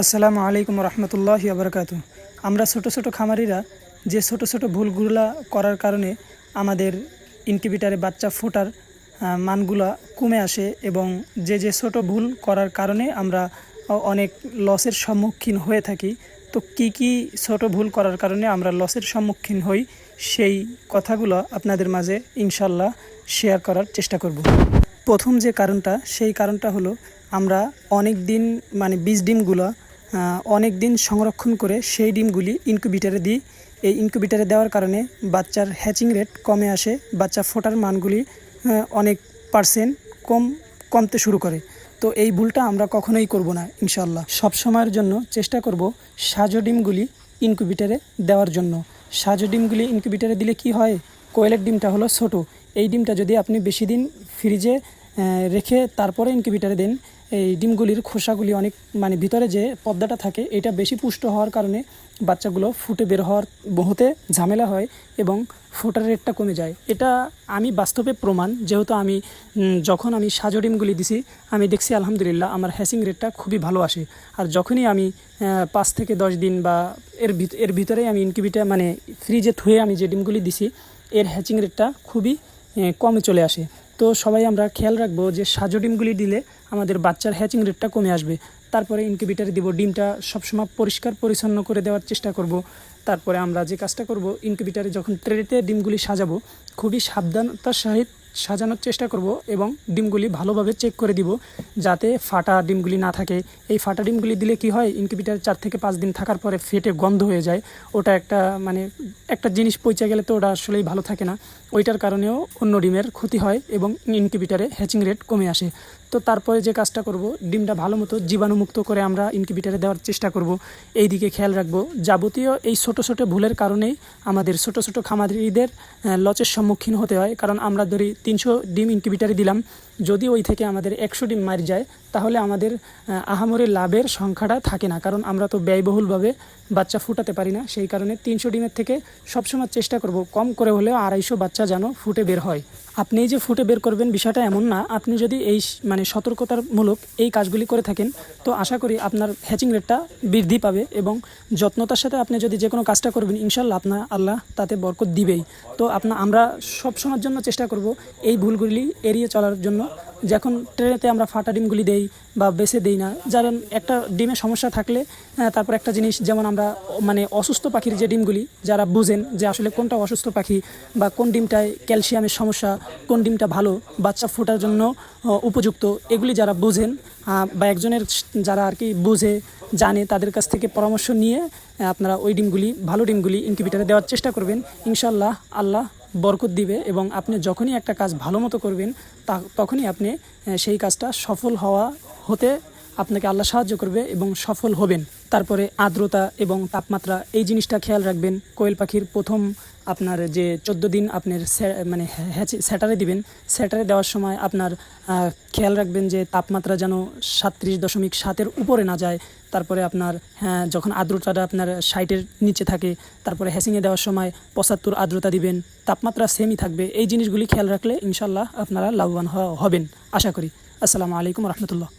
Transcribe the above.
আসসালামু আলাইকুম রহমতুল্লাহি আবরকাতু। আমরা ছোট ছোট খামারিরা যে ছোট ছোট ভুলগুলা করার কারণে আমাদের ইনকিউবেটারে বাচ্চা ফোটার মানগুলা কমে আসে এবং যে যে ছোট ভুল করার কারণে আমরা অনেক লসের সম্মুখীন হয়ে থাকি। তো কি কি ছোট ভুল করার কারণে আমরা লসের সম্মুখীন হই সেই কথাগুলো আপনাদের মাঝে ইনশাল্লাহ শেয়ার করার চেষ্টা করব। প্রথম যে কারণটা সেই কারণটা হলো আমরা অনেক দিন বীজ ডিমগুলো অনেক দিন সংরক্ষণ করে সেই ডিমগুলি ইনকিউবেটারে দিই। এই ইনকিউবেটারে দেওয়ার কারণে বাচ্চার হ্যাচিং রেট কমে আসে, বাচ্চা ফোটার মানগুলি অনেক পার্সেন্ট কমতে শুরু করে। তো এই ভুলটা আমরা কখনোই করব না ইনশাল্লাহ। সব সময়ের জন্য চেষ্টা করব সাজো ডিমগুলি ইনকিউবেটারে দেওয়ার জন্য। সাজো ডিমগুলি ইনকিউবেটারে দিলে কি হয়, কোয়েলের ডিমটা হলো ছোট। এই ডিমটা যদি আপনি বেশি দিন ফ্রিজে রেখে তারপরে ইনকিউবেটারে দেন, এই ডিমগুলির খোসাগুলি অনেক ভিতরে যে পর্দাটা থাকে এটা বেশি পুষ্ট হওয়ার কারণে বাচ্চাগুলো ফুটে বের হতে ঝামেলা হয় এবং ফোটার রেটটা কমে যায়। এটা আমি বাস্তবে প্রমাণ, যেহেতু আমি যখন আমি সাজো ডিমগুলি দিছি আমি দেখছি আলহামদুলিল্লাহ আমার হ্যাচিং রেটটা খুবই ভালো আসে। আর যখনই আমি 5 থেকে 10 দিন বা এর ভিতরেই আমি ইনকিউবেটার ফ্রিজে থুয়ে আমি যে ডিমগুলি দিছি এর হ্যাচিং রেটটা খুবই কমে চলে আসে। তো সবাই আমরা খেয়াল রাখবো যে সাজো ডিমগুলি দিলে আমাদের বাচ্চার হ্যাচিং রেটটা কমে আসবে। তারপরে ইনকিউবেটারে দিব, ডিমটা সবসময় পরিষ্কার পরিচ্ছন্ন করে দেওয়ার চেষ্টা করব। তারপরে আমরা যে কাজটা করব, ইনকিউবেটারে যখন ট্রেতে ডিমগুলি সাজাবো খুবই সাবধানতার সহিত সাজানোর চেষ্টা করব এবং ডিমগুলি ভালোভাবে চেক করে দিব যাতে ফাটা ডিমগুলি না থাকে। এই ফাটা ডিমগুলি দিলে কি হয়, ইনকিউবেটারে 4 থেকে 5 দিন থাকার পরে ফেটে গন্ধ হয়ে যায়। ওটা একটা জিনিস পচে গেলে তো ওটা আসলেই ভালো থাকে না, ওইটার কারণেও অন্য ডিমের ক্ষতি হয় এবং ইনকিউবেটারে হ্যাচিং রেট কমে আসে। তো তারপরে যে কাজটা করব, ডিমটা ভালো মতো জীবাণুমুক্ত করে আমরা ইনকিউবেটারে দেওয়ার চেষ্টা করব। এই দিকে খেয়াল রাখবো। যাবতীয় এই ছোট ছোট ভুলের কারণেই আমাদের ছোট ছোট খামারিদের লসের সম্মুখীন হতে হয়। কারণ আমরা ধরি 300 ডিম ইনকিউবেটারে দিলাম, যদি ওই থেকে আমাদের 100 ডিম মার যায় তাহলে আমাদের আহামরি লাভের সংখ্যাটা থাকে না, কারণ আমরা তো ব্যয়বহুলভাবে বাচ্চা ফুটাতে পারি না। সেই কারণে 300 ডিমের থেকে সবসময় চেষ্টা করব কম করে হলেও 250 বাচ্চা যেন ফুটে বের হয়। আপনি যে ফুটে বের করবেন বিষয়টা এমন না, আপনি যদি এই সতর্কতামূলক এই কাজগুলি করে থাকেন তো আশা করি আপনার হ্যাচিং রেটটা বৃদ্ধি পাবে এবং যত্নতার সাথে আপনি যদি যে কোনো কাজটা করবেন ইনশাল্লাহ আল্লাহ তাতে বরকত দিবেই। তো আমরা সব সময়ের জন্য চেষ্টা করব এই ভুলগুলি এড়িয়ে চলার জন্য। যখন ট্রেতে আমরা ফাটা ডিমগুলি দেই বা বেছে দেই না, যেমন একটা ডিমে সমস্যা থাকলে তারপর একটা জিনিস, যেমন আমরা অসুস্থ পাখির যে ডিমগুলি, যারা বুঝেন যে আসলে কোনটা অসুস্থ পাখি বা কোন ডিমটায় ক্যালসিয়ামের সমস্যা, কোন ডিমটা ভালো বাচ্চা ফোটার জন্য উপযুক্ত, এগুলি যারা বুঝেন বা একজনের যারা আর কি বুঝে জানে তাদের কাছ থেকে পরামর্শ নিয়ে আপনারা ওই ডিমগুলি, ভালো ডিমগুলি ইনকিউবেটারে দেওয়ার চেষ্টা করবেন। ইনশাল্লাহ আল্লাহ বরকত দিবে এবং আপনি যখনই একটা কাজ ভালো মতো করবেন তখনই আপনি সেই কাজটা সফল হতে আপনাকে আল্লাহ সাহায্য করবে এবং সফল হবেন। তারপরে আর্দ্রতা এবং তাপমাত্রা, এই জিনিসটা খেয়াল রাখবেন। কোয়েল পাখির প্রথম আপনার যে 14 দিন আপনার স্যাটারে দিবেন, স্যাটারে দেওয়ার সময় আপনার খেয়াল রাখবেন যে তাপমাত্রা যেন 37.7-এর উপরে না যায়। তারপরে আপনার যখন আর্দ্রতাটা আপনার 60-এর নিচে থাকে, তারপরে হ্যাচিংয়ে দেওয়ার সময় 75 আর্দ্রতা দিবেন, তাপমাত্রা সেমই থাকবে। এই জিনিসগুলি খেয়াল রাখলে ইনশাল্লাহ আপনারা লাভবান হবেন আশা করি। আসসালামু আলাইকুম রহমতুল্লাহ।